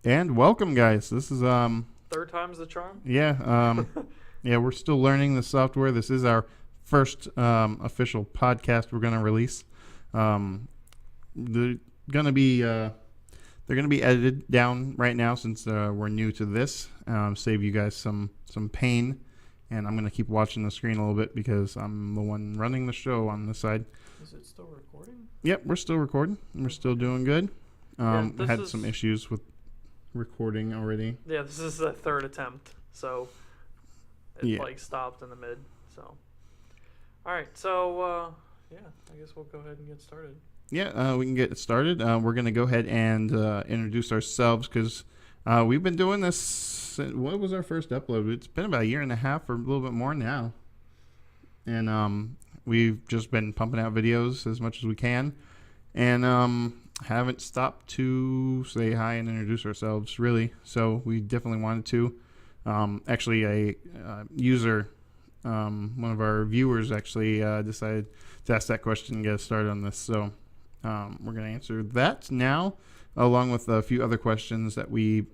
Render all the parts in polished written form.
And welcome, guys. This is Third time's the charm. yeah yeah, we're still learning the software. This is our first official podcast we're gonna release. They're gonna be edited down right now since we're new to this. Save you guys some pain. And I'm gonna keep watching the screen a little bit because I'm the one running the show on this side. Is it still recording? Yep, we're still recording. We're still doing good. Had some issues with recording already. Yeah, this is the third attempt, so it stopped in the mid. So, all right, so yeah, I guess we'll go ahead and get started. Yeah, we can get started. We're gonna go ahead and introduce ourselves because we've been doing this. What was our first upload? It's been about a year and a half or a little bit more now, and we've just been pumping out videos as much as we can, and haven't stopped to say hi and introduce ourselves, really. So we definitely wanted to. Actually, a user, one of our viewers, actually decided to ask that question and get us started on this. So we're going to answer that now, along with a few other questions that we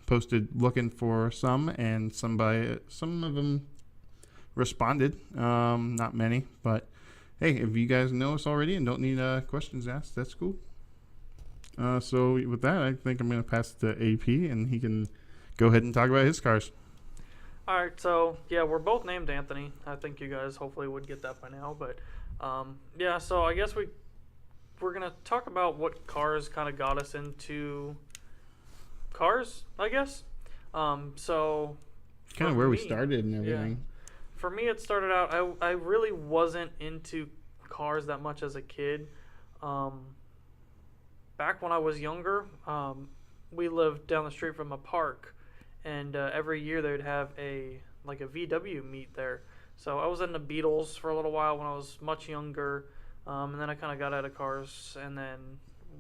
posted looking for some, and some of them responded. Not many, but hey, if you guys know us already and don't need questions asked, that's cool. So with that, I think I'm going to pass it to AP, and he can go ahead and talk about his cars. All right, so yeah, we're both named Anthony. I think you guys hopefully would get that by now, but yeah, so I guess we're going to talk about what cars kind of got us into cars, I guess. So kind of where we started and everything. Yeah, for me, it started out, I really wasn't into cars that much as a kid. Back when I was younger, we lived down the street from a park, and every year they'd have a VW meet there. So I was in the Beatles for a little while when I was much younger, and then I kind of got out of cars. And then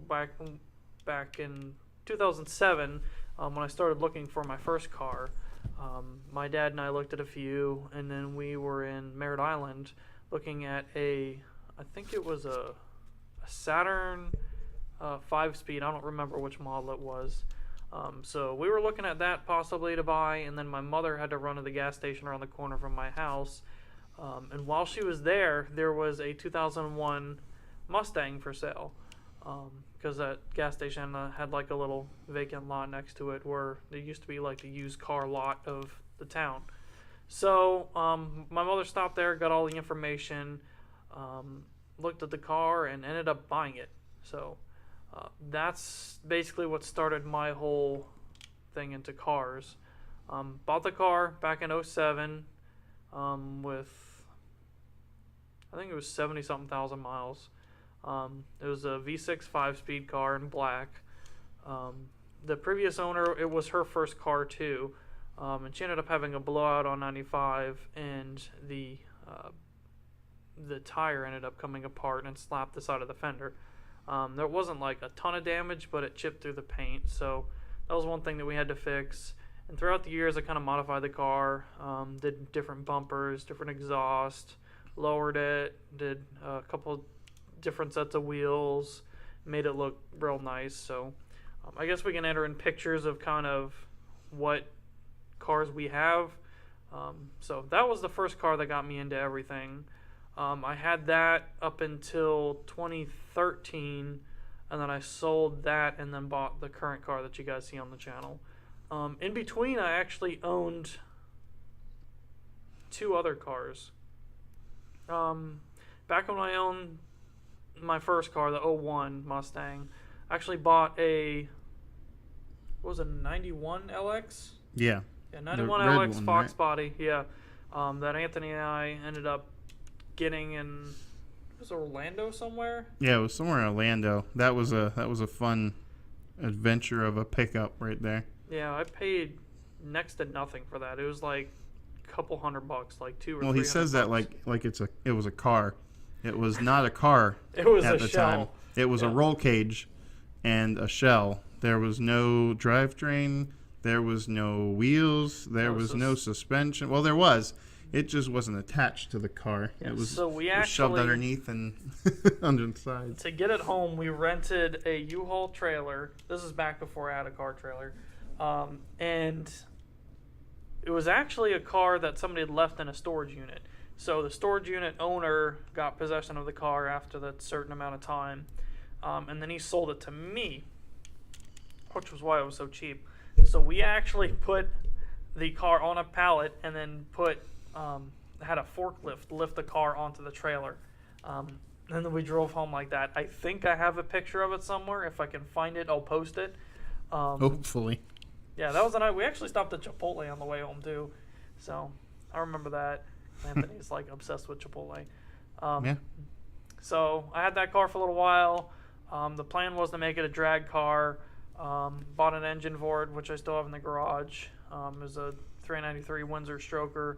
back in 2007, when I started looking for my first car, my dad and I looked at a few, and then we were in Merritt Island looking at I think it was a Saturn 5-speed. I don't remember which model it was. So we were looking at that possibly to buy, and then my mother had to run to the gas station around the corner from my house. And while she was there was a 2001 Mustang for sale, because that gas station had like a little vacant lot next to it where there used to be like the used car lot of the town. So my mother stopped there, got all the information, looked at the car, and ended up buying it. So that's basically what started my whole thing into cars. Bought the car back in 07 with, I think it was 70-something thousand miles. It was a V6 5-speed car in black. The previous owner, it was her first car too, and she ended up having a blowout on 95, and the tire ended up coming apart and slapped the side of the fender. There wasn't like a ton of damage, but it chipped through the paint, so that was one thing that we had to fix. And throughout the years, I kind of modified the car, did different bumpers, different exhaust, lowered it, did a couple different sets of wheels, made it look real nice. So I guess we can enter in pictures of kind of what cars we have. So that was the first car that got me into everything. I had that up until 2013, and then I sold that and then bought the current car that you guys see on the channel. In between, I actually owned two other cars. Back when I owned my first car, the 01 Mustang, I actually bought a 91 LX? Yeah. Yeah, 91 LX one, Fox right? Body, yeah. That Anthony and I ended up getting in, it was Orlando somewhere? Yeah, it was somewhere in Orlando. That was a fun adventure of a pickup right there. Yeah, I paid next to nothing for that. It was like a couple $100, like $200 or $300. Well, he says that like it was a car. It was not a car. It was at a the shell. Time. It was a roll cage and a shell. There was no drivetrain. There was no wheels. There was no suspension. Well, there was. It just wasn't attached to the car. Yeah, It was, so we it was shoved actually, underneath and under the sides. to get it home, we rented a U-Haul trailer. This is back before I had a car trailer. And it was actually a car that somebody had left in a storage unit. So the storage unit owner got possession of the car after that certain amount of time. And then he sold it to me, which was why it was so cheap. So we actually put the car on a pallet and then had a forklift lift the car onto the trailer. And then we drove home like that. I think I have a picture of it somewhere. If I can find it, I'll post it. Hopefully. Yeah, that was the night. We actually stopped at Chipotle on the way home too. So I remember that. Anthony's like obsessed with Chipotle. Yeah. So I had that car for a little while. The plan was to make it a drag car. Bought an engine for it, which I still have in the garage. It was a 393 Windsor Stroker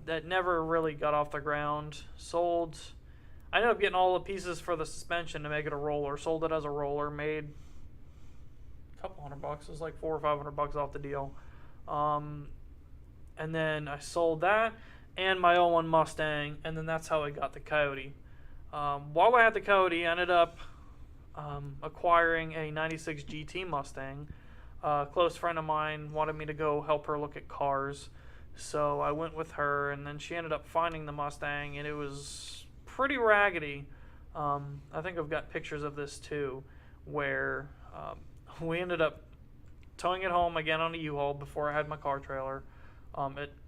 that never really got off the ground. Sold. I ended up getting all the pieces for the suspension to make it a roller. Sold it as a roller. Made a couple $100. It was like $400 or $500 off the deal. And then I sold that and my 01 Mustang, and then that's how I got the Coyote. While I had the Coyote, I ended up acquiring a 96 GT Mustang. A close friend of mine wanted me to go help her look at cars, so I went with her, and then she ended up finding the Mustang, and it was pretty raggedy. I think I've got pictures of this too, where we ended up towing it home again on a U-Haul before I had my car trailer.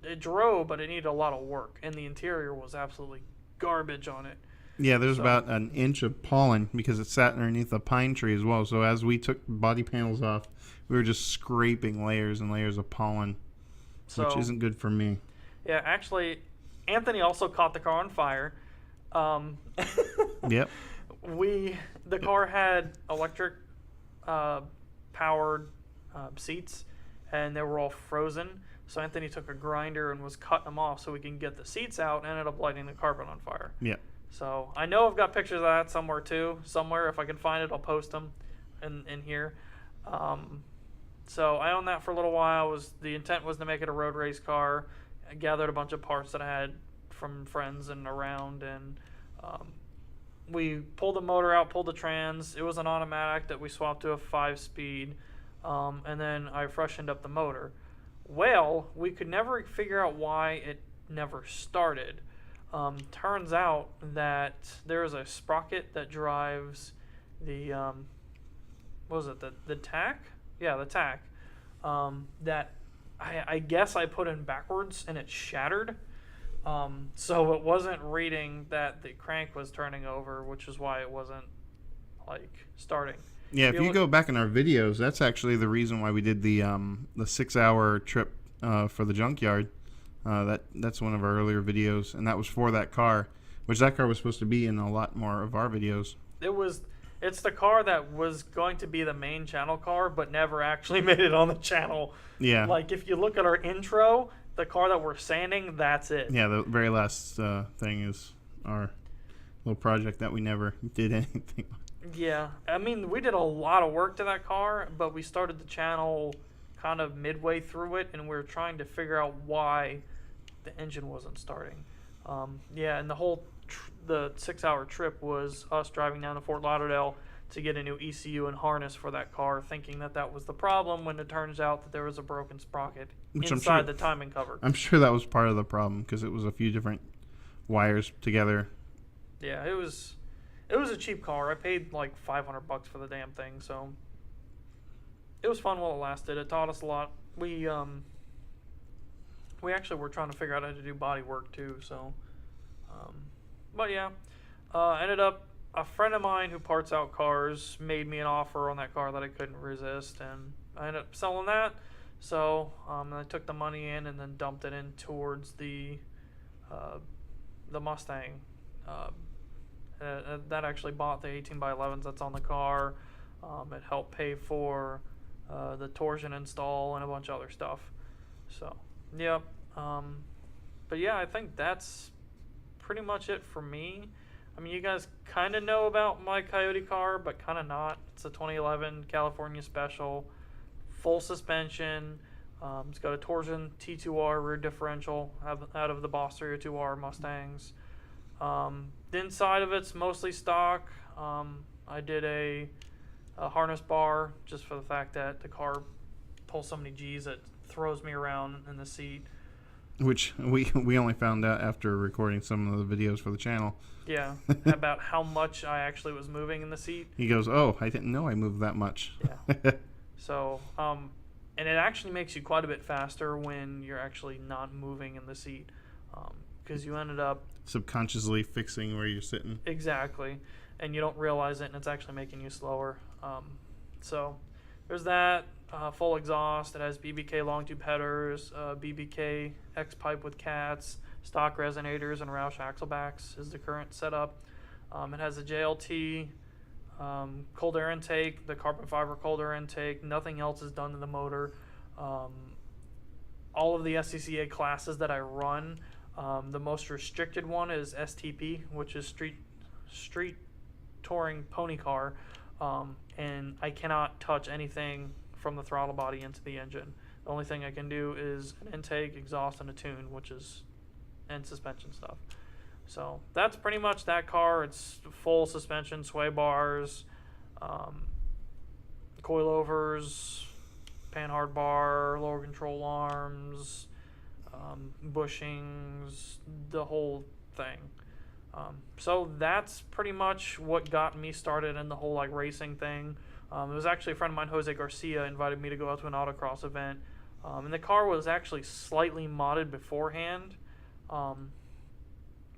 It drove, but it needed a lot of work, and the interior was absolutely garbage on it. Yeah, there's about an inch of pollen because it sat underneath a pine tree as well. So as we took body panels off, we were just scraping layers and layers of pollen, which isn't good for me. Yeah, actually, Anthony also caught the car on fire. Yep. The car had electric powered seats, and they were all frozen. So Anthony took a grinder and was cutting them off so we can get the seats out, and ended up lighting the carpet on fire. Yeah. So I know I've got pictures of that somewhere too. Somewhere, if I can find it, I'll post them in here. So I owned that for a little while. The intent was to make it a road race car. I gathered a bunch of parts that I had from friends and around, and we pulled the motor out, pulled the trans. It was an automatic that we swapped to a 5-speed, and then I freshened up the motor. Well, we could never figure out why it never started. Turns out that there is a sprocket that drives the what was it, the tack? Yeah, the tack. That I guess I put in backwards and it shattered. So it wasn't reading that the crank was turning over, which is why it wasn't like starting. Yeah, if you go back in our videos, that's actually the reason why we did the 6-hour trip for the junkyard. That's one of our earlier videos, and that was for that car, which that car was supposed to be in a lot more of our videos. It's the car that was going to be the main channel car, but never actually made it on the channel. Yeah. Like, if you look at our intro, the car that we're sanding, that's it. Yeah, the very last thing is our little project that we never did anything on. Yeah. I mean, we did a lot of work to that car, but we started the channel kind of midway through it, and we were trying to figure out why the engine wasn't starting. Yeah, and the 6-hour trip was us driving down to Fort Lauderdale to get a new ECU and harness for that car, thinking that was the problem, when it turns out that there was a broken sprocket inside the timing cover. I'm sure that was part of the problem, because it was a few different wires together. Yeah, it was a cheap car. I paid like $500 for the damn thing, so it was fun while it lasted. It taught us a lot. We actually were trying to figure out how to do body work too, so but yeah, ended up, a friend of mine who parts out cars made me an offer on that car that I couldn't resist, and I ended up selling that. So I took the money in and then dumped it in towards the Mustang. That actually bought the 18x11s that's on the car. It helped pay for the torsion install and a bunch of other stuff. So, yep. But yeah, I think that's pretty much it for me. I mean, you guys kind of know about my Coyote car, but kind of not. It's a 2011 California Special, full suspension, It's got a torsion T2R rear differential out of the Boss 302R Mustangs. The inside of it's mostly stock. I did a harness bar just for the fact that the car pulls so many G's it throws me around in the seat. Which we only found out after recording some of the videos for the channel. Yeah, about how much I actually was moving in the seat. He goes, "Oh, I didn't know I moved that much." Yeah. So, and it actually makes you quite a bit faster when you're actually not moving in the seat, because you ended up subconsciously fixing where you're sitting. Exactly, and you don't realize it, and it's actually making you slower. So there's that. Full exhaust. It has BBK long tube headers, BBK X pipe with cats, stock resonators, and Roush axle backs is the current setup. It has a JLT, cold air intake, the carbon fiber cold air intake. Nothing else is done to the motor. All of the SCCA classes that I run, the most restricted one is STP, which is street touring pony car, and I cannot touch anything from the throttle body into the engine. The only thing I can do is an intake, exhaust, and a tune, and suspension stuff. So that's pretty much that car. It's full suspension, sway bars, coilovers, panhard bar, lower control arms, bushings, the whole thing. So that's pretty much what got me started in the whole like racing thing. It was actually a friend of mine, Jose Garcia, invited me to go out to an autocross event. And the car was actually slightly modded beforehand.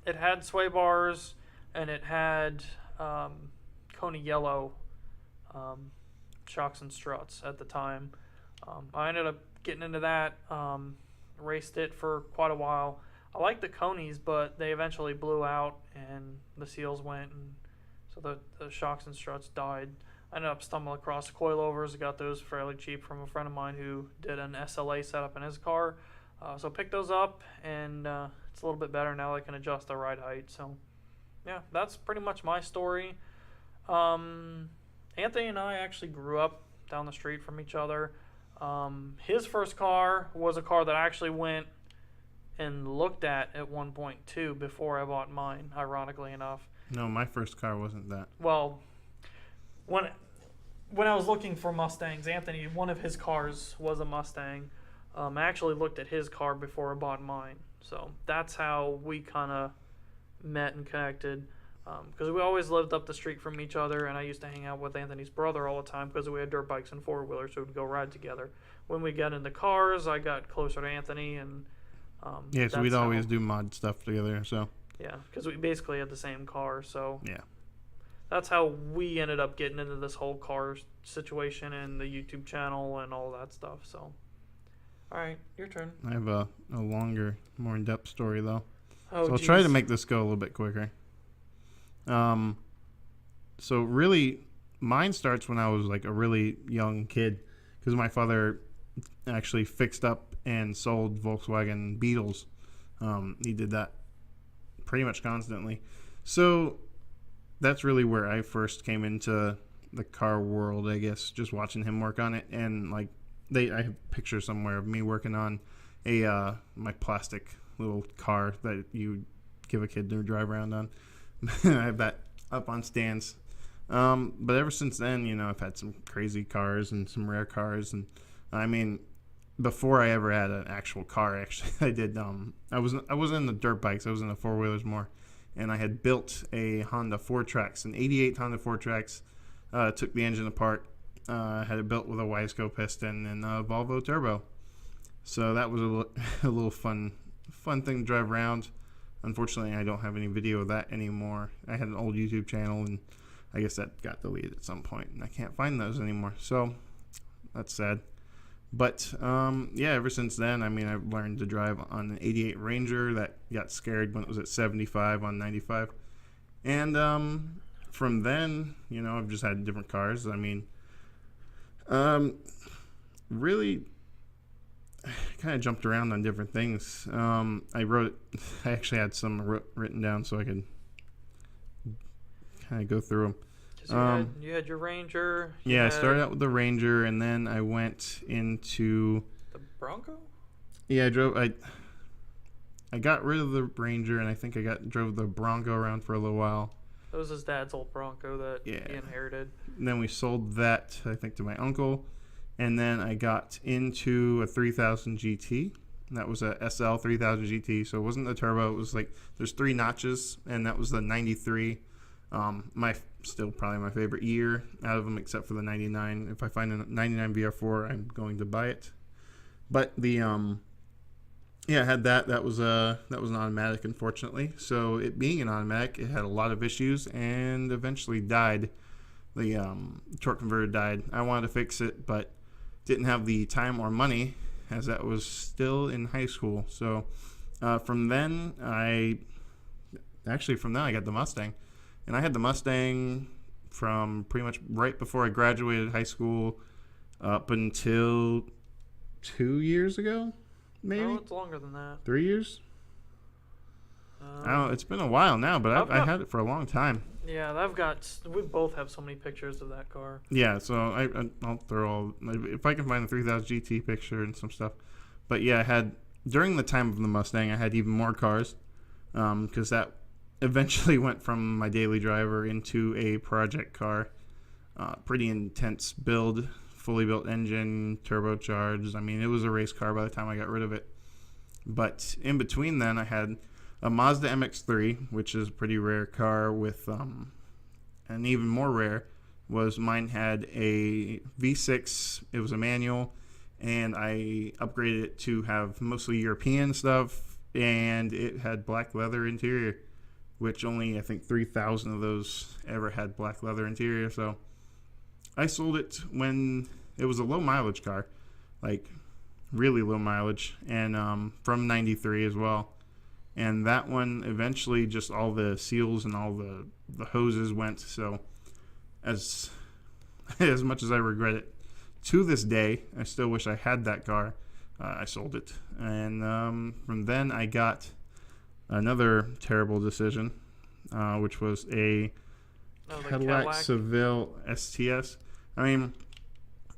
It had sway bars, and it had Kona yellow shocks and struts at the time. I ended up getting into that, raced it for quite a while. I liked the Conies, but they eventually blew out, and the seals went, and so the shocks and struts died. I ended up stumbling across the coilovers. I got those fairly cheap from a friend of mine who did an SLA setup in his car. So picked those up, and it's a little bit better now. I can adjust the ride height. So, yeah, that's pretty much my story. Anthony and I actually grew up down the street from each other. His first car was a car that I actually went and looked at one point too before I bought mine, ironically enough. No, my first car wasn't that. Well, when I was looking for Mustangs, Anthony, one of his cars was a Mustang. I actually looked at his car before I bought mine. So that's how we kind of met and connected. Because we always lived up the street from each other, and I used to hang out with Anthony's brother all the time because we had dirt bikes and four-wheelers, so we'd go ride together. When we got into cars, I got closer to Anthony, and yeah, so we'd always do mod stuff together. So yeah, because we basically had the same car. So yeah, that's how we ended up getting into this whole car situation and the YouTube channel and all that stuff. So, all right, your turn. I have a longer, more in-depth story though. Oh, so I'll try to make this go a little bit quicker. So really, mine starts when I was like a really young kid, because my father actually fixed up and sold Volkswagen Beetles. He did that pretty much constantly. So that's really where I first came into the car world, I guess, just watching him work on it. And like I have pictures somewhere of me working on my plastic little car that you give a kid to drive around on. I have that up on stands. But ever since then, you know, I've had some crazy cars and some rare cars. And I mean, before I ever had an actual car, actually, I did. I wasn't in the dirt bikes. I was in the four wheelers more. And I had built a Honda 4Trax, an '88 Honda 4Trax. Took the engine apart. Had it built with a Wiseco piston and a Volvo turbo. So that was a little fun thing to drive around. Unfortunately, I don't have any video of that anymore. I had an old YouTube channel, and I guess that got deleted at some point, and I can't find those anymore. So that's sad. But yeah, ever since then, I mean, I've learned to drive on an '88 Ranger that got scared when it was at 75 on 95. And from then, you know, I've just had different cars. I mean, really kind of jumped around on different things. I actually had some written down so I could kind of go through them. You had your Ranger. I started out with the Ranger, and then I went into Bronco? Yeah, I got rid of the Ranger, and I think drove the Bronco around for a little while. That was his dad's old Bronco that he inherited. And then we sold that, I think, to my uncle. And then I got into a 3000 GT. That was a SL 3000 GT, so it wasn't the turbo. It was like there's 3 notches, and that was the 93. Still probably my favorite year out of them, except for the 99. If I find a 99 VR4, I'm going to buy it. But the I had that. That was an automatic, unfortunately. So it being an automatic, it had a lot of issues and eventually died. The torque converter died. I wanted to fix it, but didn't have the time or money, as that was still in high school. So from then I got the Mustang. And I had the Mustang from pretty much right before I graduated high school up until 2 years ago, maybe? No, it's longer than that. 3 years? I don't know. It's been a while now, but I had it for a long time. Yeah, we both have so many pictures of that car. Yeah, so I'll throw if I can find the 3000 GT picture and some stuff. But yeah, during the time of the Mustang, I had even more cars, because that eventually went from my daily driver into a project car. Pretty intense build, fully built engine, turbocharged. I mean, it was a race car by the time I got rid of it. But in between then, I had a Mazda MX-3, which is a pretty rare car with, and even more rare was mine had a V6. It was a manual, and I upgraded it to have mostly European stuff, and it had black leather interior, which only, I think, 3,000 of those ever had black leather interior. So I sold it when it was a low mileage car, like really low mileage, and from 93 as well. And that one eventually, just all the seals and all the hoses went. So as much as I regret it, to this day, I still wish I had that car. I sold it. And from then I got another terrible decision, which was a Cadillac Seville STS. I mean,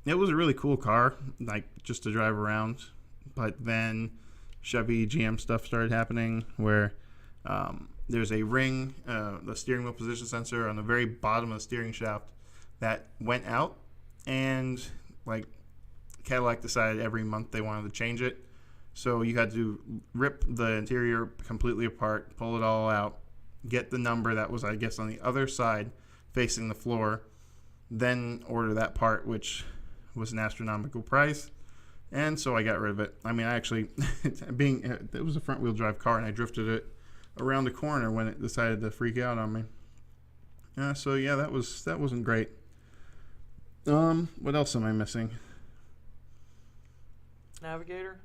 it was a really cool car, like just to drive around. But then Chevy GM stuff started happening where there's a ring, the steering wheel position sensor on the very bottom of the steering shaft that went out, and like Cadillac decided every month they wanted to change it. So you had to rip the interior completely apart, pull it all out, get the number that was, I guess, on the other side facing the floor, then order that part, which was an astronomical price. And so I got rid of it. I mean, I actually, it was a front-wheel drive car, and I drifted it around the corner when it decided to freak out on me. So yeah, that wasn't great. What else am I missing? Navigator?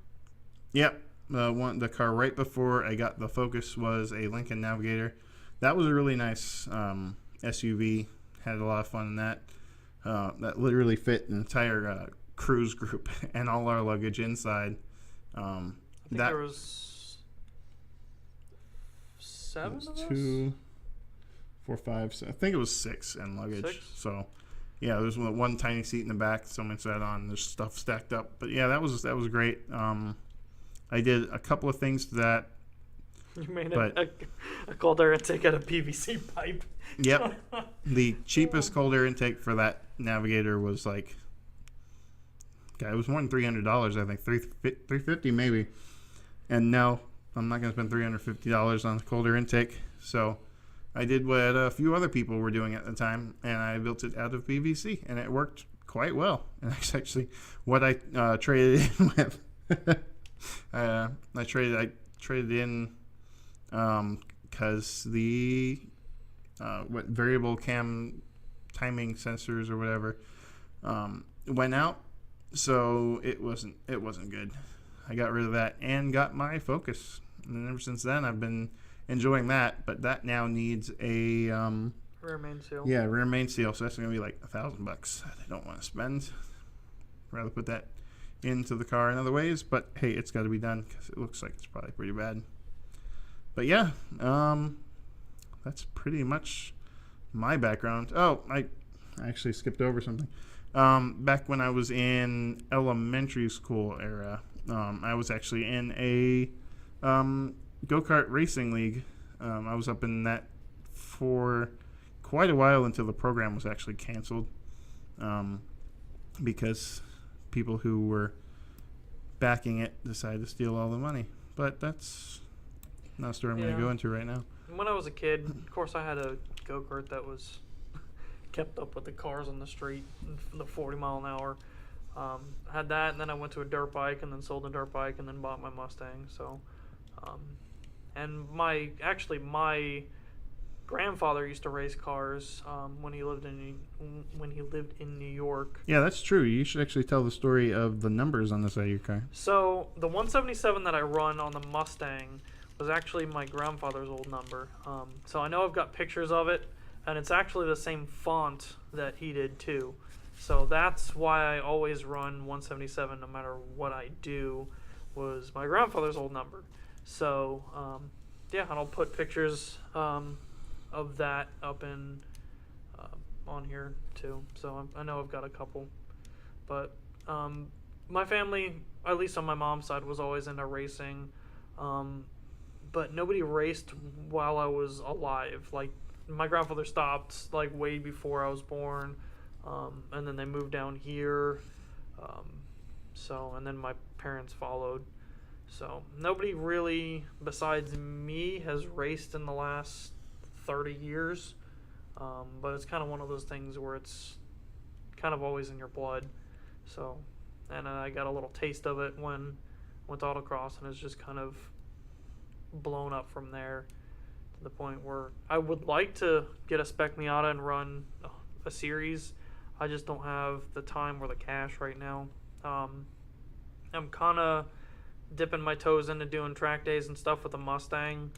Yep. The car right before I got the Focus was a Lincoln Navigator. That was a really nice SUV. Had a lot of fun in that. That literally fit an entire cruise group and all our luggage inside. I think there was 7 of us? 2, 4, 5. I think it was 6 and luggage. 6? So yeah, there's one tiny seat in the back someone sat on. There's stuff stacked up. But yeah, that was great. I did a couple of things to that. You made a cold air intake out of PVC pipe. Yep. The cheapest cold air intake for that Navigator was like, it was more than $300, I think, $350 maybe. And no, I'm not going to spend $350 on a cold air intake. So I did what a few other people were doing at the time, and I built it out of PVC, and it worked quite well. And that's actually what I traded in with. I traded in because the variable cam timing sensors or whatever went out, so it wasn't good. I got rid of that and got my Focus, and ever since then I've been enjoying that. But that now needs a rear main seal. Yeah, rear main seal. So that's gonna be like $1,000 that I don't want to spend. I'd rather put that into the car in other ways, but hey, it's got to be done because it looks like it's probably pretty bad. But yeah, that's pretty much my background. Oh, I actually skipped over something. Back when I was in elementary school era, I was actually in a go-kart racing league. I was up in that for quite a while until the program was actually canceled, because people who were backing it decided to steal all the money. But that's not a story I'm going to go into right now. When I was a kid, of course, I had a go-kart that was kept up with the cars on the street, the 40 mile an hour. I had that, and then I went to a dirt bike, and then sold a dirt bike, and then bought my Mustang. So, and my grandfather used to race cars when he lived in New York. Yeah, that's true. You should actually tell the story of the numbers on the side of your car. So the 177 that I run on the Mustang was actually my grandfather's old number. So I know I've got pictures of it, and it's actually the same font that he did too. So that's why I always run 177 no matter what I do, was my grandfather's old number. So yeah, and I'll put pictures of that up in on here too. So I know I've got a couple, but my family, at least on my mom's side, was always into racing, but nobody raced while I was alive. Like, my grandfather stopped like way before I was born, and then they moved down here, and then my parents followed. So nobody really besides me has raced in the last 30 years, but it's kind of one of those things where it's kind of always in your blood. So, and I got a little taste of it when I went to autocross, and it's just kind of blown up from there to the point where I would like to get a Spec Miata and run a series. I just don't have the time or the cash right now. I'm kind of dipping my toes into doing track days and stuff with the Mustang.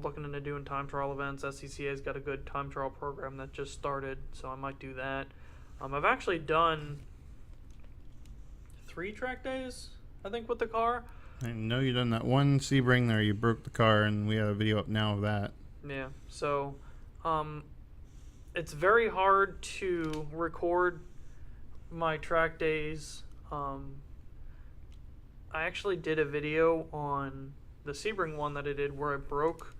Looking into doing time trial events. SCCA's got a good time trial program that just started, so I might do that. I've actually done 3 track days, I think, with the car. I know you done that one Sebring there. You broke the car, and we have a video up now of that. Yeah, so it's very hard to record my track days. I actually did a video on the Sebring one that I did where I broke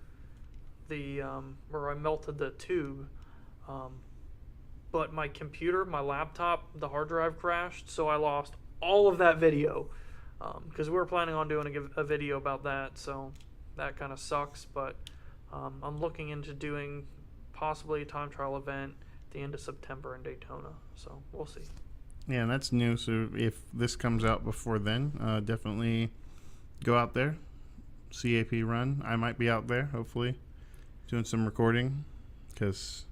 where I melted the tube, but my computer, my laptop, the hard drive crashed, so I lost all of that video, because we were planning on doing a video about that, so that kind of sucks. But I'm looking into doing possibly a time trial event at the end of September in Daytona, so we'll see. Yeah, and that's new, so if this comes out before then, definitely go out there, CAP run. I might be out there, hopefully, doing some recording, because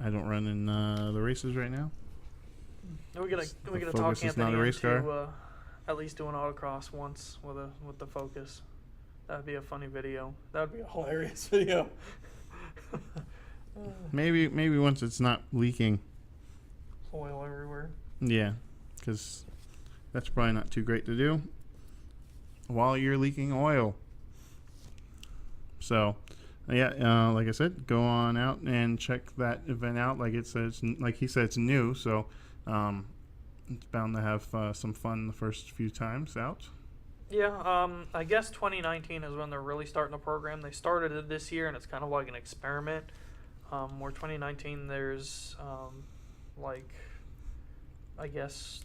I don't run in the races right now. We're gonna talk Anthony into at least doing autocross once with the Focus. That'd be a funny video. That'd be a hilarious video. Maybe once it's not leaking. Oil everywhere. Yeah, because that's probably not too great to do while you're leaking oil. So, yeah, like I said, go on out and check that event out. Like it says, like he said, it's new, so it's bound to have some fun the first few times out. Yeah, I guess 2019 is when they're really starting the program. They started it this year, and it's kind of like an experiment. Where 2019 there's I guess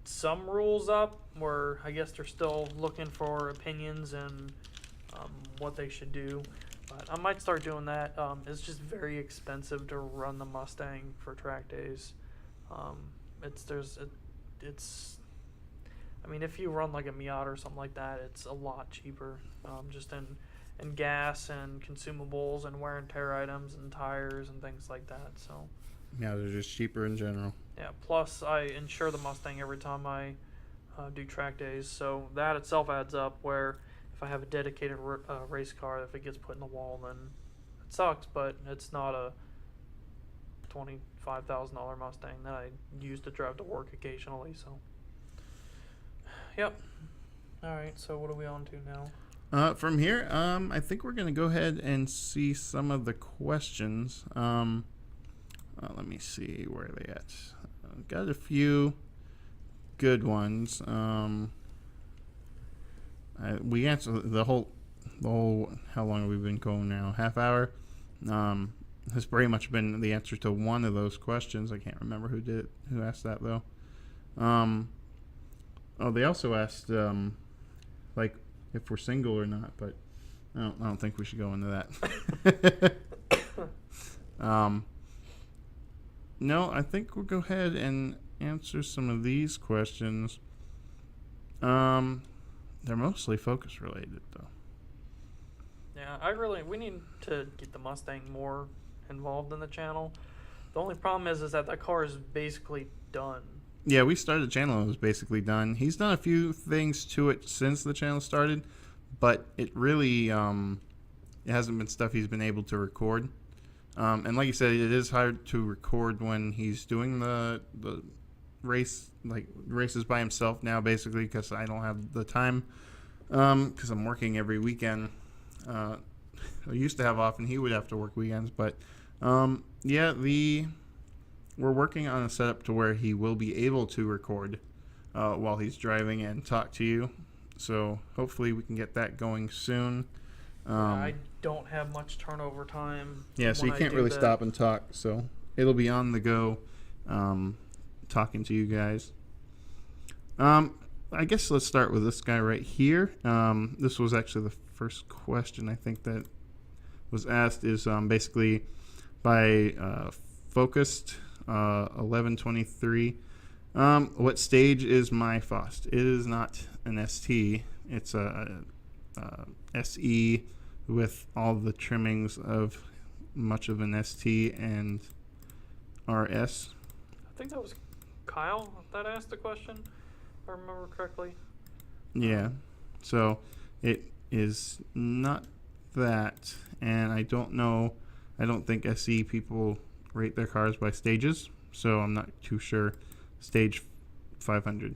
some rules up where I guess they're still looking for opinions and what they should do. But I might start doing that. It's just very expensive to run the Mustang for track days. I mean, if you run like a Miata or something like that, it's a lot cheaper, just in gas and consumables and wear and tear items and tires and things like that. So yeah, they're just cheaper in general. Yeah, plus I insure the Mustang every time I do track days, so that itself adds up, where if I have a dedicated race car, if it gets put in the wall, then it sucks, but it's not a $25,000 Mustang that I use to drive to work occasionally. So yep. Alright, so what are we on to now? From here, I think we're going to go ahead and see some of the questions. Let me see, where are they at? Got a few. good ones. We answered the whole. How long have we been going now? Half hour. Has pretty much been the answer to one of those questions. I can't remember who asked that though. They also asked like if we're single or not, but I don't think we should go into that. No, I think we'll go ahead and answer some of these questions. They're mostly focus related though. Yeah, we need to get the Mustang more involved in the channel. The only problem is that car is basically done. Yeah, we started the channel and it was basically done. He's done a few things to it since the channel started, but it really it hasn't been stuff he's been able to record. And like you said, it is hard to record when he's doing the races by himself now, basically, because I don't have the time, because I'm working every weekend. I used to have off and he would have to work weekends, but we're working on a setup to where he will be able to record while he's driving and talk to you. So hopefully we can get that going soon. I don't have much turnover time. Yeah, so you can't really stop and talk. So it'll be on the go, talking to you guys. I guess let's start with this guy right here. This was actually the first question I think that was asked. Is basically by Focused 1123. What stage is my Fost? It is not an ST. It's a SE with all the trimmings of much of an ST and RS. I think that was Kyle that asked the question, if I remember correctly. Yeah, so it is not that, and I don't think SE people rate their cars by stages, so I'm not too sure. Stage 500.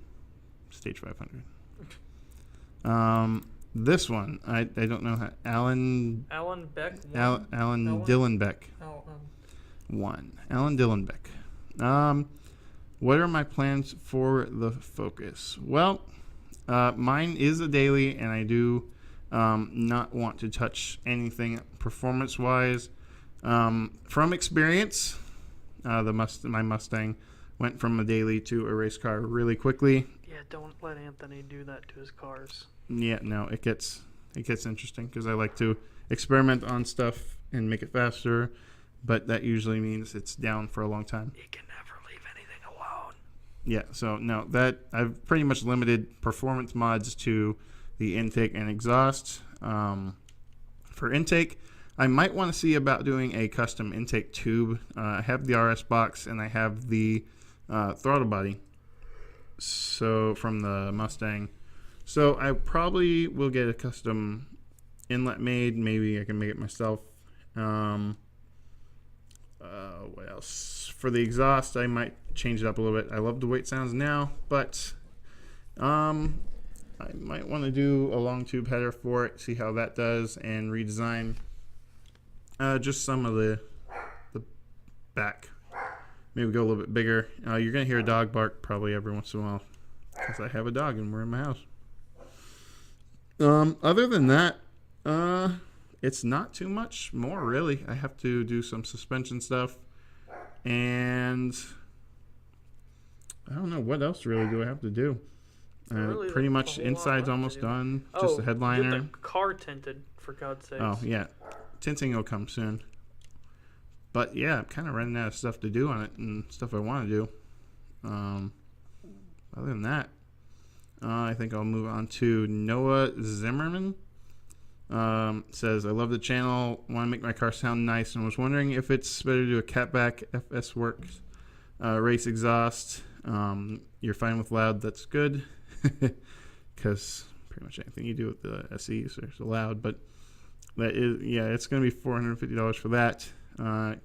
This one, I don't know how. Alan Beck. Alan Dillon Beck. Alan Dillon Beck. What are my plans for the Focus? Well, mine is a daily, and I do not want to touch anything performance-wise. From experience, my Mustang went from a daily to a race car really quickly. Yeah, don't let Anthony do that to his cars. Yeah, no, it gets interesting because I like to experiment on stuff and make it faster, but that usually means it's down for a long time. You can never leave anything alone. Yeah, so no, that I've pretty much limited performance mods to the intake and exhaust. For intake, I might want to see about doing a custom intake tube. I have the RS box and I have the throttle body, so from the Mustang. So I probably will get a custom inlet made. Maybe I can make it myself. What else? For the exhaust, I might change it up a little bit. I love the way it sounds now, but I might want to do a long tube header for it, see how that does, and redesign just some of the back. Maybe go a little bit bigger. You're going to hear a dog bark probably every once in a while because I have a dog and we're in my house. Other than that, it's not too much more, really. I have to do some suspension stuff, and I don't know what else really do I have to do. Really pretty much inside's almost done. Just a headliner. Get the car tinted, for God's sakes. Oh, yeah. Tinting will come soon. But, yeah, I'm kind of running out of stuff to do on it and stuff I want to do. Other than that, I think I'll move on to Noah Zimmerman. Says, I love the channel, want to make my car sound nice, and was wondering if it's better to do a catback FS Works race exhaust. You're fine with loud, that's good, because pretty much anything you do with the SEs is loud, but that is, yeah, it's going to be $450 for that.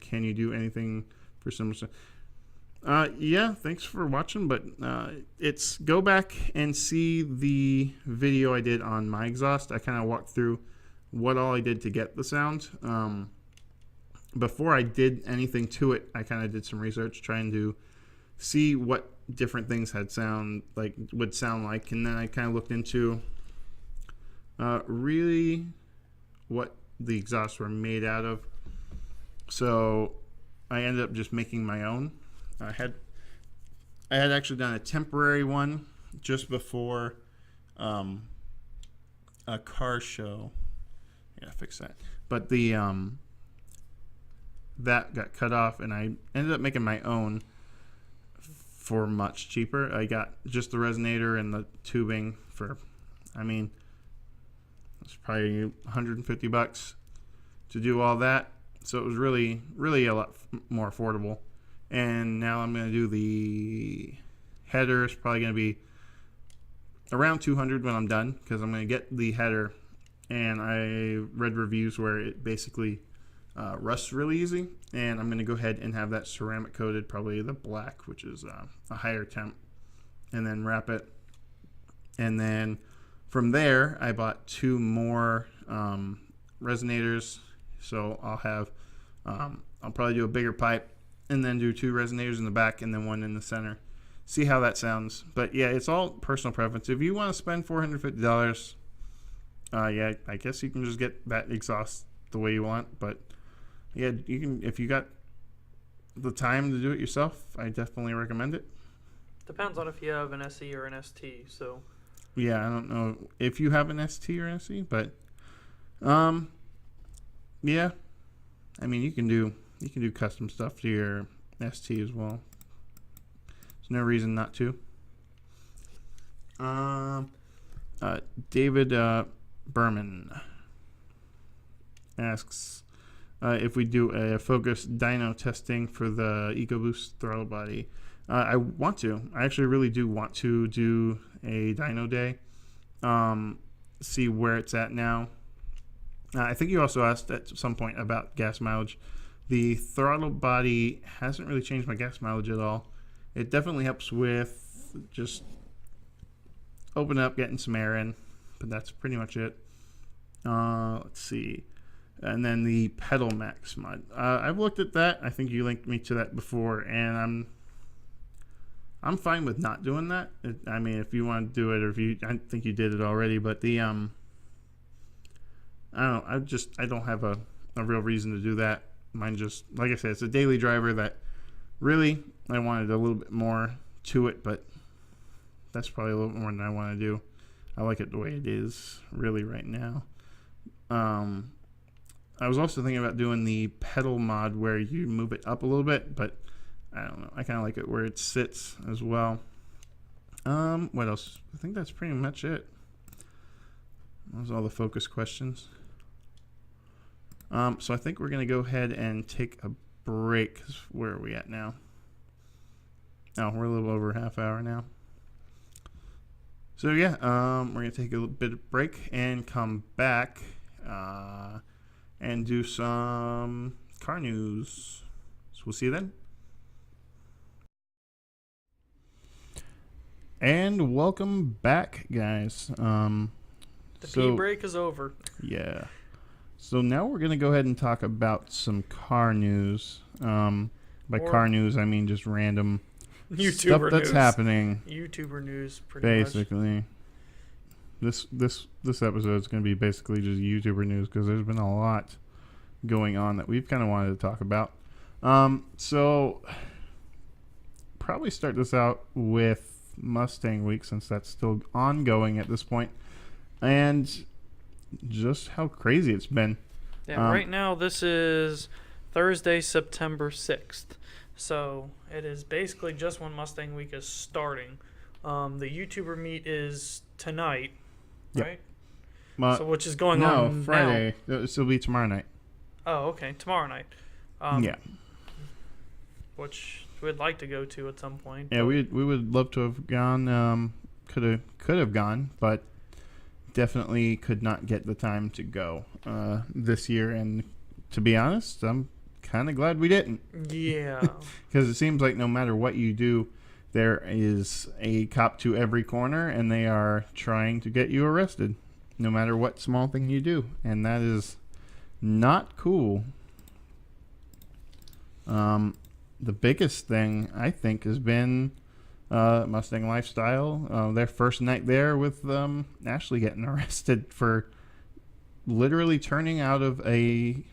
Can you do anything for similar stuff? Yeah, thanks for watching, but it's go back and see the video I did on my exhaust. I kind of walked through what all I did to get the sound. Before I did anything to it, I kind of did some research trying to see what different things would sound like, and then I kind of looked into really what the exhausts were made out of. So I ended up just making my own. I had actually done a temporary one just before a car show. Yeah, fix that. But the that got cut off, and I ended up making my own for much cheaper. I got just the resonator and the tubing for, I mean, it's probably $150 to do all that. So it was really a lot more affordable. And now I'm going to do the header. It's probably going to be around $200 when I'm done, because I'm going to get the header, and I read reviews where it basically rusts really easy, and I'm going to go ahead and have that ceramic coated, probably the black, which is a higher temp, and then wrap it. And then from there I bought 2 more resonators, so I'll have I'll probably do a bigger pipe and then do 2 resonators in the back and then 1 in the center. See how that sounds. But yeah, it's all personal preference. If you want to spend $450, yeah, I guess you can just get that exhaust the way you want. But yeah, you can, if you got the time to do it yourself, I definitely recommend it. Depends on if you have an SE or an ST. So yeah, I don't know if you have an ST or SE, but yeah, I mean, you can do custom stuff to your ST as well. There's no reason not to. David Berman asks if we do a focus dyno testing for the EcoBoost throttle body. I want to. I actually really do want to do a dyno day. See where it's at now. I think you also asked at some point about gas mileage. The throttle body hasn't really changed my gas mileage at all. It definitely helps with just open up, getting some air in, but that's pretty much it. Let's see. And then the pedal max mod. I've looked at that. I think you linked me to that before, and I'm fine with not doing that. I mean, if you want to do it, or if you, I think you did it already, but the I don't know. I don't have a real reason to do that. Mine just, like I said, it's a daily driver that really I wanted a little bit more to it, but that's probably a little bit more than I want to do. I like it the way it is really right now. I was also thinking about doing the pedal mod where you move it up a little bit, but I don't know. I kind of like it where it sits as well. What else? I think that's pretty much it. Those are all the focus questions. So I think we're going to go ahead and take a break. Where are we at now? Oh, we're a little over a half hour now. So yeah, we're going to take a little bit of break and come back and do some car news. So we'll see you then. And welcome back, guys. the pee break is over. Yeah. So now we're going to go ahead and talk about some car news. By car news, I mean just random YouTuber stuff that's news. happening. YouTuber news, pretty basically. This episode is going to be basically just YouTuber news because there's been a lot going on that we've kind of wanted to talk about. So probably start this out with Mustang Week, since that's still ongoing at this point, and just how crazy it's been. Yeah, right now this is Thursday, September 6th. So it is basically just when Mustang Week is starting. The YouTuber meet is tonight, right? So which is going on No, Friday. This will be tomorrow night. Oh, okay. Tomorrow night. Yeah. Which we'd like to go to at some point. Yeah, we would love to have gone. Could have gone, but definitely could not get the time to go this year. And to be honest, I'm kind of glad we didn't. Yeah. Because it seems like no matter what you do, there is a cop to every corner, and they are trying to get you arrested, no matter what small thing you do, and that is not cool. the biggest thing I think has been Mustang Lifestyle. Their first night there with Ashley getting arrested for literally turning out of a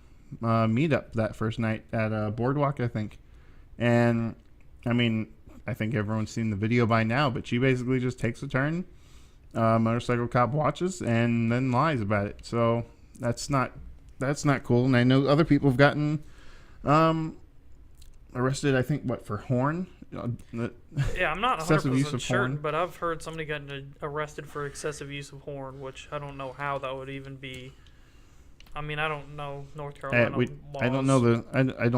meetup that first night at a Boardwalk, I think. And I mean, I think everyone's seen the video by now, but she basically just takes a turn. Motorcycle cop watches and then lies about it. So that's not cool. And I know other people have gotten arrested. I think for horn. Yeah, I'm not excessive use 100% of certain, horn. but I've heard somebody got arrested for excessive use of horn, which I don't know how that would even be. I mean, I don't know North Carolina laws. I don't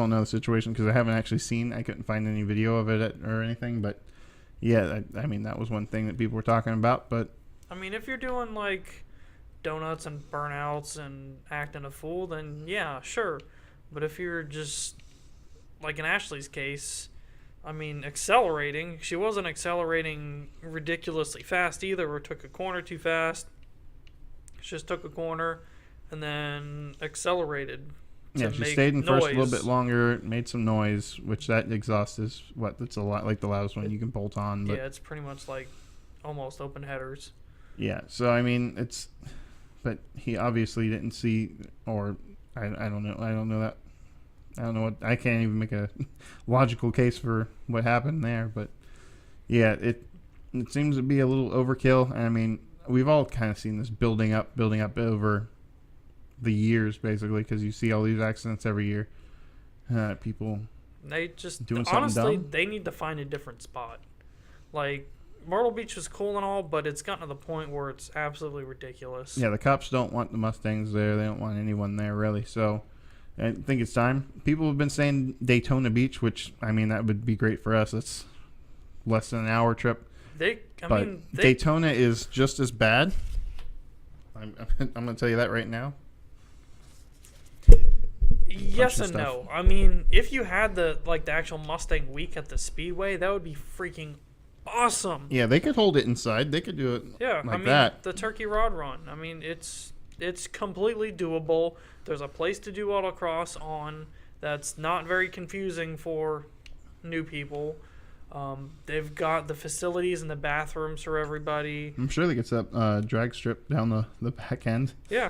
know the situation because I haven't actually seen. I couldn't find any video of it or anything. But yeah, I mean that was one thing that people were talking about. But I mean, if you're doing like donuts and burnouts and acting a fool, then yeah, sure. But if you're just like in Ashley's case, I mean, accelerating. She wasn't accelerating ridiculously fast either, or took a corner too fast. She just took a corner and then accelerated. Yeah, she stayed in first a little bit longer, made some noise, which that exhaust is that's a lot like the loudest one you can bolt on. But yeah, it's pretty much like almost open headers. Yeah, so I mean, but he obviously didn't see, or I don't know. I don't know that. I don't know what. I can't even make a logical case for what happened there. But yeah, it seems to be a little overkill. I mean, we've all kind of seen this building up over the years, basically, because you see all these accidents every year. People They just doing something honestly, dumb. they need to find a different spot. Like Myrtle Beach was cool and all, but it's gotten to the point where it's absolutely ridiculous. Yeah, the cops don't want the Mustangs there. They don't want anyone there, really. So I think it's time. People have been saying Daytona Beach, which, I mean, that would be great for us. It's less than an hour trip. Daytona is just as bad. I'm going to tell you that right now. Yes and no. I mean, if you had the actual Mustang week at the Speedway, that would be freaking awesome. Yeah, they could hold it inside. They could do it that. The Turkey Rod Run. I mean, it's completely doable. There's a place to do autocross on that's not very confusing for new people. They've got the facilities and the bathrooms for everybody. I'm sure they get that drag strip down the back end. Yeah,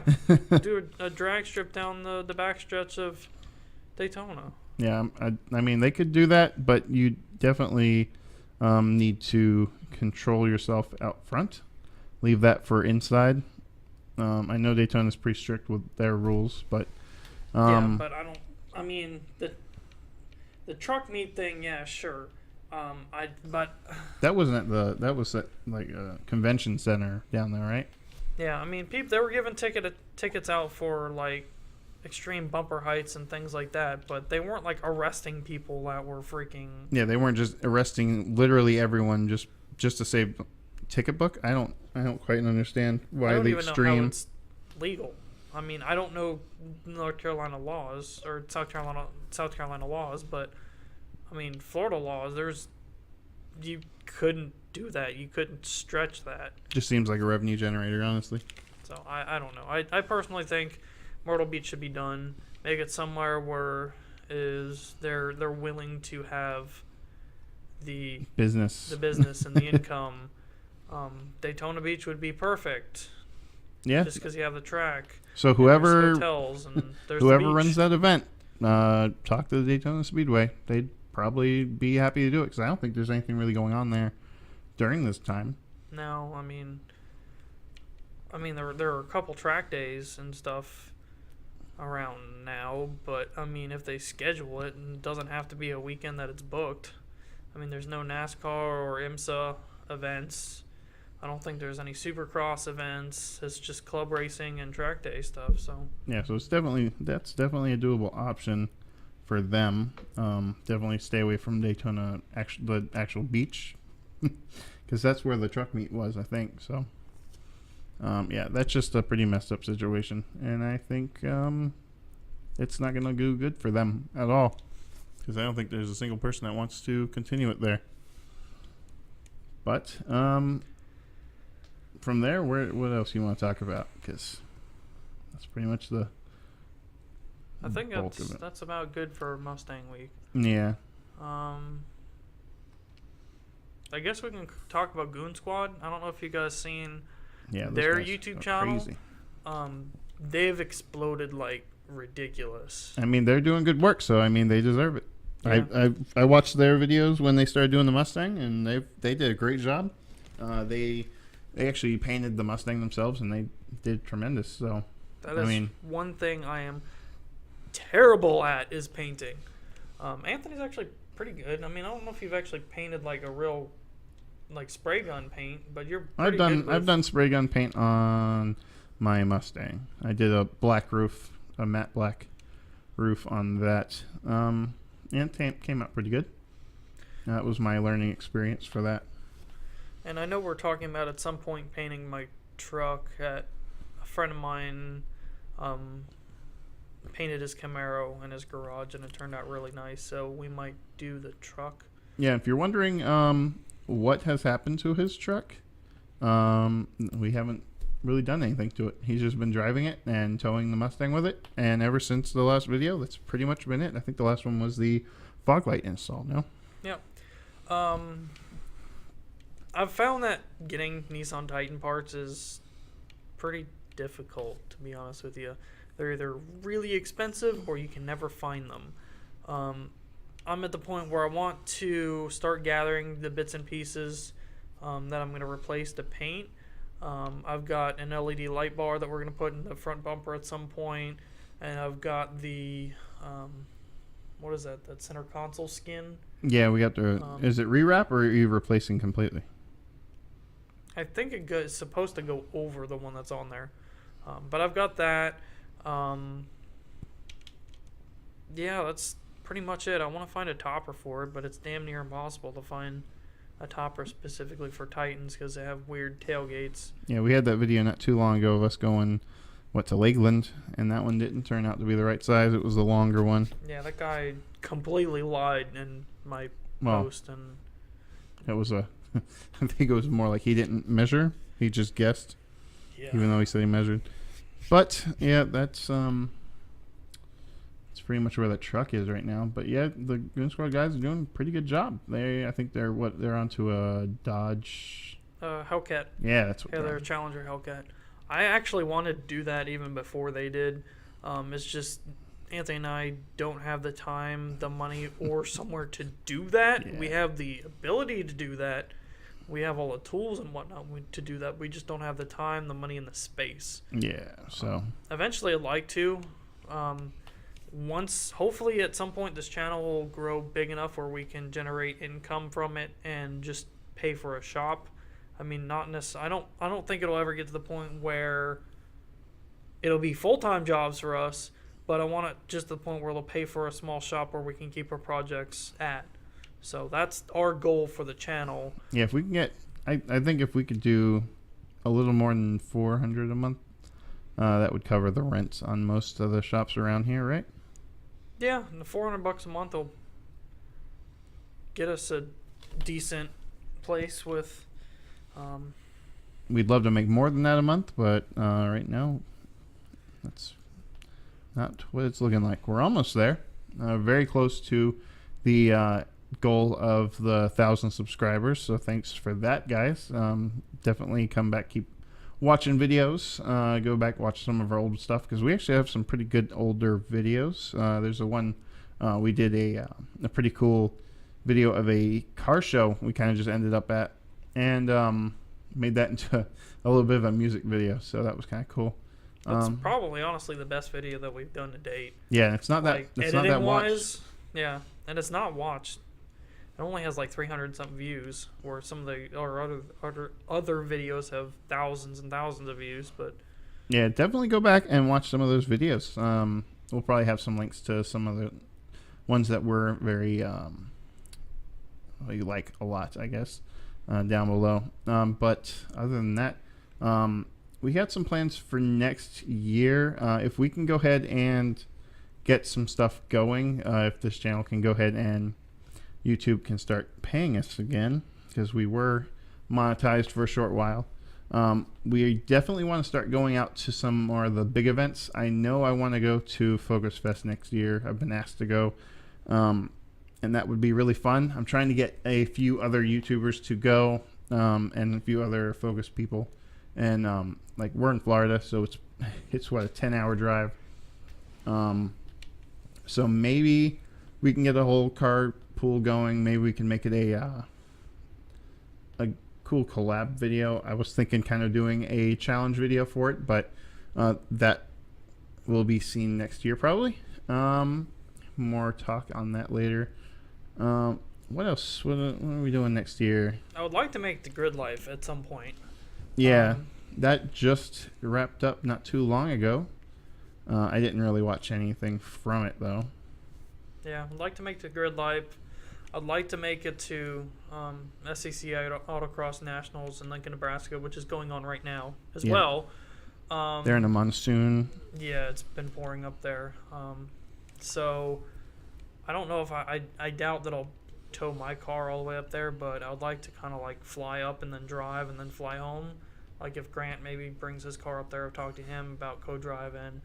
do a drag strip down the backstretch of Daytona. Yeah, I mean, they could do that, but you definitely need to control yourself out front. Leave that for inside. I know Daytona's pretty strict with their rules, but yeah, but I mean, the truck meet thing, yeah, sure. That wasn't that was at like a convention center down there, right? Yeah, I mean, they were giving tickets out for like extreme bumper heights and things like that, but they weren't like arresting people that were freaking. Yeah, they weren't just arresting literally everyone just to save ticket book. I don't quite understand why the extreme. I don't even know how it's legal. I mean, I don't know North Carolina laws or South Carolina laws, but I mean, Florida laws. You couldn't do that. You couldn't stretch that. Just seems like a revenue generator, honestly. So I don't know. I personally think Myrtle Beach should be done. Make it somewhere where they're willing to have the business and the income. Daytona Beach would be perfect. Yeah. Just because you have the track. So whoever hotels and runs that event, talk to the Daytona Speedway. They'd probably be happy to do it because I don't think there's anything really going on there during this time. No, I mean there are a couple track days and stuff around now, but I mean if they schedule it, and it doesn't have to be a weekend that it's booked. I mean there's no NASCAR or IMSA events. I don't think there's any Supercross events. It's just club racing and track day stuff. So yeah, so that's definitely a doable option for them. Definitely stay away from Daytona, the actual beach, because that's where the truck meet was, I think. So yeah, that's just a pretty messed up situation, and I think it's not going to do good for them at all, because I don't think there's a single person that wants to continue it there. But from there, what else you want to talk about? Because that's pretty much the I think that's about good for Mustang Week. Yeah. I guess we can talk about Goon Squad. I don't know if you guys seen Yeah, those their guys YouTube are channel. crazy. They've exploded like ridiculous. I mean, they're doing good work, so I mean, they deserve it. Yeah. I watched their videos when they started doing the Mustang, and they did a great job. They actually painted the Mustang themselves, and they did tremendous. So That is one thing I am terrible at is painting. Anthony's actually pretty good. I mean, I don't know if you've actually painted like a real like spray gun paint, but you're pretty good with... I've done spray gun paint on my Mustang. I did a black roof, a matte black roof on that. And it came out pretty good. That was my learning experience for that. And I know we're talking about at some point painting my truck. At a friend of mine painted his Camaro in his garage, and it turned out really nice. So we might do the truck. Yeah, if you're wondering what has happened to his truck, we haven't really done anything to it. He's just been driving it and towing the Mustang with it. And ever since the last video, that's pretty much been it. I think the last one was the fog light install, no? Yeah. I've found that getting Nissan Titan parts is pretty difficult, to be honest with you. They're either really expensive or you can never find them. I'm at the point where I want to start gathering the bits and pieces that I'm going to replace the paint. I've got an LED light bar that we're going to put in the front bumper at some point, and I've got the what is that center console skin. Yeah, we got the is it rewrap or are you replacing completely? I think it's supposed to go over the one that's on there, but I've got that. Yeah, that's pretty much it. I want to find a topper for it, but it's damn near impossible to find a topper specifically for Titans because they have weird tailgates. Yeah, we had that video not too long ago of us going to Lakeland, and that one didn't turn out to be the right size. It was the longer one. Yeah, that guy completely lied in my post, and it was I think it was more like he didn't measure. He just guessed, even though he said he measured. But yeah, that's pretty much where the truck is right now. But yeah, the Goon Squad guys are doing a pretty good job. I think they're onto a Dodge Hellcat. Yeah, that's what they're a Challenger Hellcat. I actually wanted to do that even before they did. It's just Anthony and I don't have the time, the money, or somewhere to do that. Yeah. We have the ability to do that. We have all the tools and whatnot to do that. We just don't have the time, the money, and the space. Yeah, so eventually I'd like to. Once, hopefully at some point, this channel will grow big enough where we can generate income from it and just pay for a shop. I mean, not necessarily. I don't think it'll ever get to the point where it'll be full-time jobs for us, but I want it just to the point where it'll pay for a small shop where we can keep our projects at. So that's our goal for the channel. Yeah, if we can get, I think if we could do a little more than 400 a month, that would cover the rent on most of the shops around here, right? Yeah, and the $400 a month will get us a decent place with. We'd love to make more than that a month, but right now, that's not what it's looking like. We're almost there, very close to the goal of the 1,000 subscribers. So thanks for that, guys. Definitely come back, keep watching videos. Go back, watch some of our old stuff because we actually have some pretty good older videos. There's a one we did a pretty cool video of a car show we kind of just ended up at, and made that into a little bit of a music video. So that was kind of cool. That's probably honestly the best video that we've done to date. Yeah, it's not that it's not that watched. Yeah, and it's not watched. It only has like 300 something views, where some of our other videos have thousands and thousands of views. But yeah, definitely go back and watch some of those videos. We'll probably have some links to some of the ones that were very we like a lot, I guess, down below. But other than that, we had some plans for next year. If we can go ahead and get some stuff going, if this channel can go ahead and YouTube can start paying us again, because we were monetized for a short while. We definitely want to start going out to some more of the big events. I know I want to go to Focus Fest next year. I've been asked to go. and that would be really fun. I'm trying to get a few other YouTubers to go, and a few other focus people, and like we're in Florida, so it's what, a 10-hour drive. So maybe we can get a whole carpool going. Maybe we can make it a cool collab video. I was thinking kind of doing a challenge video for it, but that will be seen next year probably. More talk on that later. What else? What are we doing next year? I would like to make the grid life at some point. Yeah, that just wrapped up not too long ago. I didn't really watch anything from it though. Yeah, I'd like to make the grid life. I'd like to make it to SEC Autocross Nationals in Lincoln, Nebraska, which is going on right now as well. They're in a monsoon. Yeah, it's been pouring up there. So I don't know if I doubt that I'll tow my car all the way up there, but I would like to kind of like fly up and then drive and then fly home. Like if Grant maybe brings his car up there, I'll talk to him about co-driving.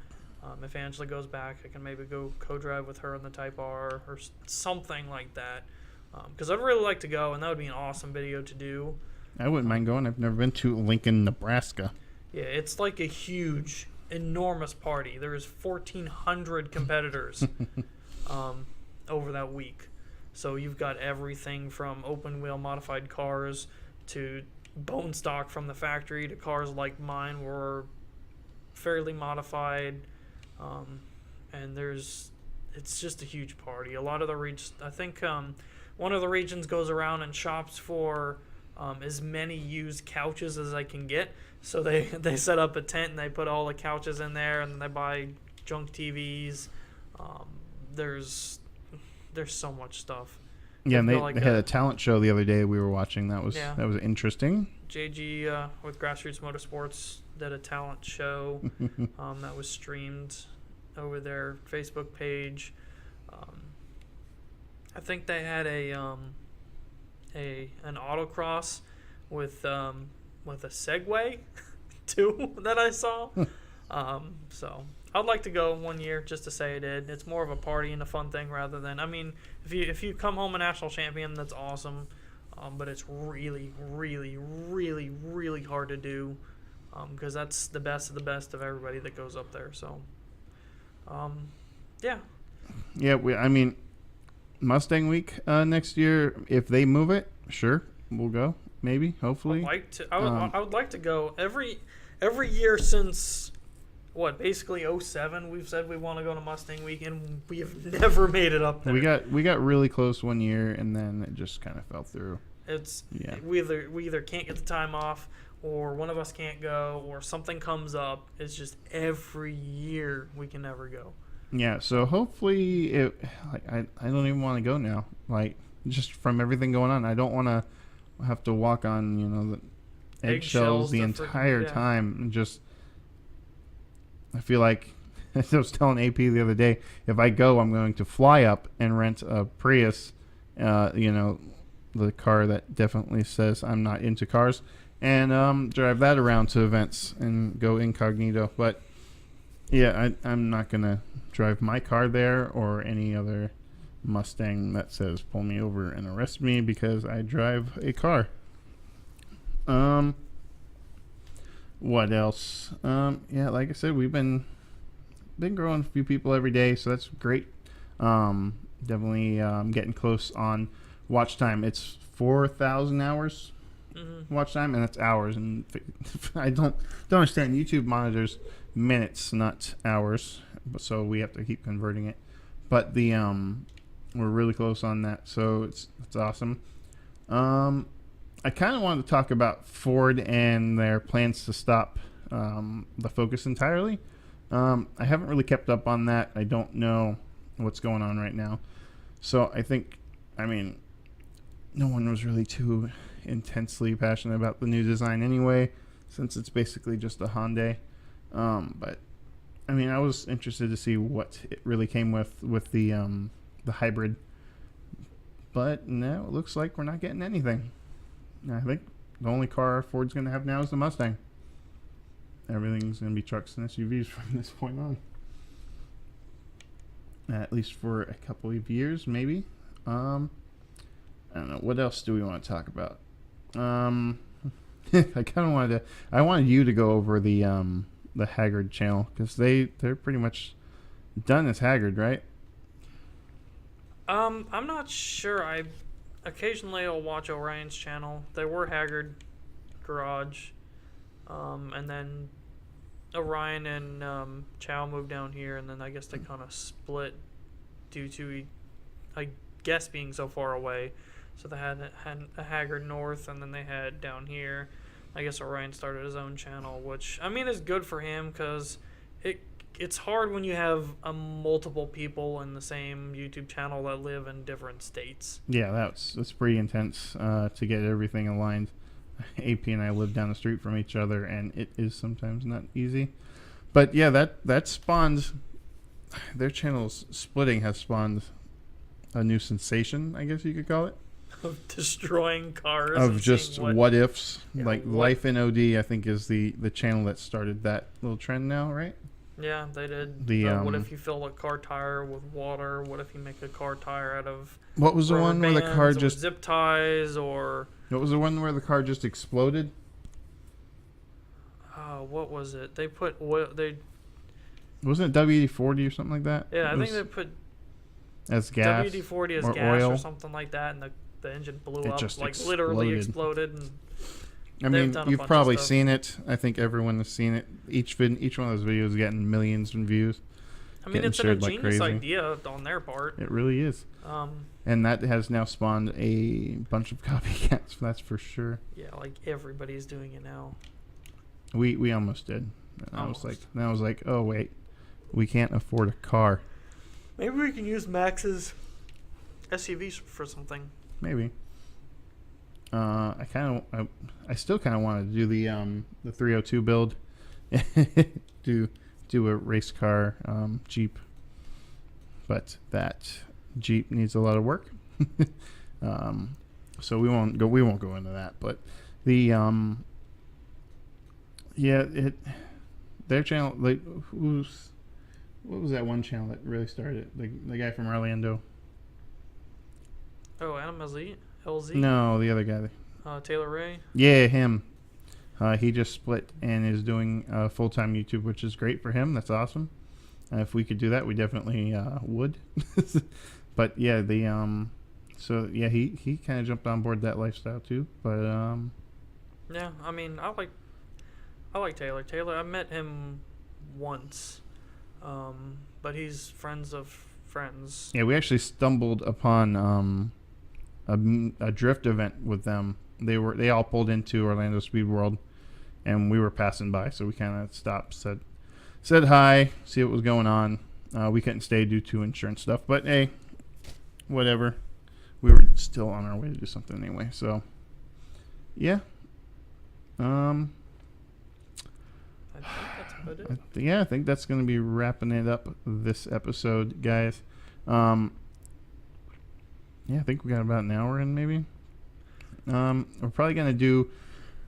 If Angela goes back, I can maybe go co-drive with her in the Type R or something like that. Because I'd really like to go, and that would be an awesome video to do. I wouldn't mind going. I've never been to Lincoln, Nebraska. Yeah, it's like a huge, enormous party. There's 1,400 competitors over that week. So you've got everything from open wheel modified cars to bone stock from the factory to cars like mine were fairly modified. And it's just a huge party. A lot of the regions, I think one of the regions goes around and shops for as many used couches as I can get. So they set up a tent and they put all the couches in there, and then they buy junk TVs. There's so much stuff. Yeah, and they had a talent show the other day we were watching. That was interesting. JG with Grassroots Motorsports did a talent show that was streamed over their Facebook page. I think they had an autocross with a Segway too that I saw. So I'd like to go one year just to say I did. It's more of a party and a fun thing rather than, I mean, if you come home a national champion, that's awesome. But it's really, really, really, really hard to do because that's the best of the best of everybody that goes up there. So, yeah. Yeah, I mean, Mustang Week next year, if they move it, sure, we'll go. Maybe, hopefully. I would like to go every year since basically 2007. We've said we want to go to Mustang Week, and we have never made it up there. We got really close one year, and then it just kind of fell through. We either can't get the time off, or one of us can't go, or something comes up. It's just every year we can never go. Yeah, so hopefully I don't even want to go now. Like, just from everything going on, I don't want to have to walk on the eggshells the entire time. And just, I feel like I was telling AP the other day, if I go, I'm going to fly up and rent a Prius, the car that definitely says I'm not into cars, and drive that around to events and go incognito. But yeah, I'm not gonna drive my car there or any other Mustang that says pull me over and arrest me because I drive a car. What else? Yeah, like I said, we've been growing a few people every day, so that's great. Definitely getting close on watch time. It's 4,000 hours watch time, and that's hours. And I don't understand. YouTube monitors minutes, not hours, so we have to keep converting it. But we're really close on that, so it's awesome. I kind of wanted to talk about Ford and their plans to stop the Focus entirely. I haven't really kept up on that. I don't know what's going on right now. So I mean, no one was really too intensely passionate about the new design anyway, since it's basically just a Hyundai. But I mean, I was interested to see what it really came with the hybrid. But no, it looks like we're not getting anything. I think the only car Ford's going to have now is the Mustang. Everything's going to be trucks and SUVs from this point on. At least for a couple of years, maybe. I don't know. What else do we want to talk about? I kind of wanted to. I wanted you to go over the Haggard channel because they're pretty much done as Haggard, right? I'm not sure. Occasionally I'll watch Orion's channel. They were Haggard Garage, and then Orion and Chow moved down here, and then I guess they kind of split due to, I guess, being so far away. So they had a Haggard North, and then they had down here. I guess Orion started his own channel, which, I mean, is good for him because it's hard when you have multiple people in the same YouTube channel that live in different states. Yeah, that's pretty intense to get everything aligned. AP and I live down the street from each other, and it is sometimes not easy. But yeah, that spawned, their channels splitting has spawned a new sensation, I guess you could call it. Of destroying cars. Of just what ifs. Yeah, like Life in OD, I think, is the channel that started that little trend now, right? Yeah, they did. What if you fill a car tire with water? What if you make a car tire out of what was the one where the car just zip ties? Or what was the one where the car just exploded? What was it? They put oil. Wasn't it WD-40 or something like that? Yeah, I think they put as gas WD-40 as or gas oil or something like that, and the engine blew up, just like exploded. Literally exploded. And I mean, you've probably seen it. I think everyone has seen it. Each one of those videos getting millions in views. I mean, it's an ingenious idea on their part. It really is. And that has now spawned a bunch of copycats. That's for sure. Yeah, like everybody's doing it now. We almost did. And I was like, oh wait, we can't afford a car. Maybe we can use Max's SUVs for something. Maybe. I still kind of want to do the 302 build, do a race car Jeep, but that Jeep needs a lot of work, so we won't go into that. But the their channel, like, what was that one channel that really started it? The guy from Orlando. Oh, Adam LZ? No, the other guy. Taylor Ray? Yeah, him. He just split and is doing full-time YouTube, which is great for him. That's awesome. If we could do that, we definitely would. But yeah, so yeah, he kind of jumped on board that lifestyle too. But yeah, I mean, I like Taylor. I met him once, but he's friends of friends. Yeah, we actually stumbled upon a drift event with them. They all pulled into Orlando Speed World, and we were passing by, so we kind of stopped, said hi, see what was going on. We couldn't stay due to insurance stuff, but hey, whatever. We were still on our way to do something anyway, so yeah. I think that's about it. I think that's going to be wrapping it up this episode, guys. Yeah, I think we got about an hour in, maybe. We're probably going to do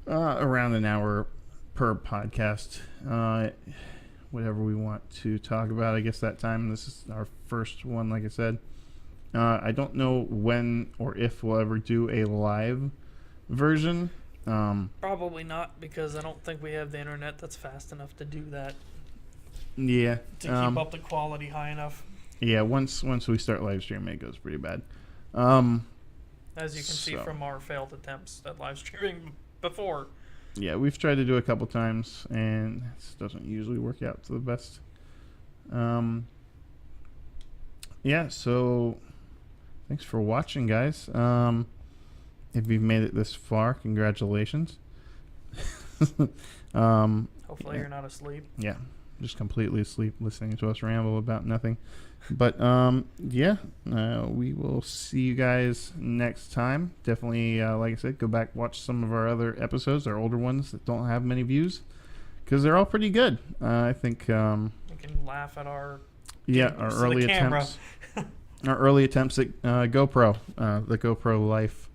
around an hour per podcast. Whatever we want to talk about, I guess, that time. This is our first one, like I said. I don't know when or if we'll ever do a live version. Probably not, because I don't think we have the internet that's fast enough to do that. Yeah. To keep up the quality high enough. Yeah, once we start live streaming, it goes pretty bad. As you can see from our failed attempts at live streaming before. Yeah, we've tried to do it a couple times, and it doesn't usually work out to the best. Yeah, so thanks for watching, guys. If you've made it this far, congratulations. Hopefully you're not asleep. Yeah, just completely asleep listening to us ramble about nothing. But yeah, we will see you guys next time. Definitely, like I said, go back, watch some of our other episodes, our older ones that don't have many views, because they're all pretty good. I think you can laugh at our early attempts. Our early attempts at GoPro, the GoPro Life,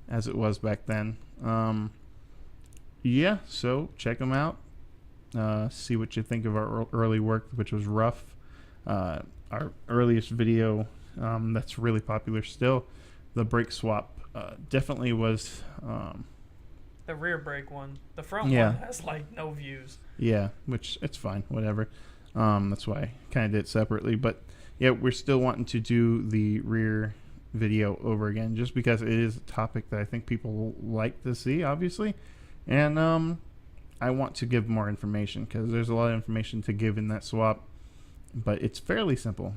as it was back then. Yeah, so check them out. See what you think of our early work, which was rough. Our earliest video That's really popular still. The brake swap definitely was. The rear brake one. The front Yeah. one has like no views. Yeah, which it's fine, whatever. That's why I kind of did it separately. But yeah, we're still wanting to do the rear video over again, just because it is a topic that I think people like to see, obviously. And I want to give more information, because there's a lot of information to give in that swap, but it's fairly simple.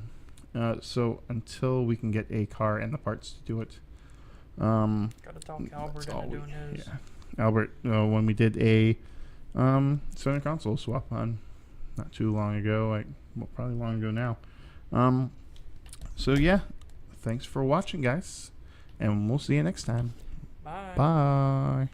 So until we can get a car and the parts to do it, Gotta talk Albert into doing his. yeah. Albert, when we did a center console swap on not too long ago, probably long ago now. So yeah, thanks for watching, guys, and we'll see you next time. Bye. Bye.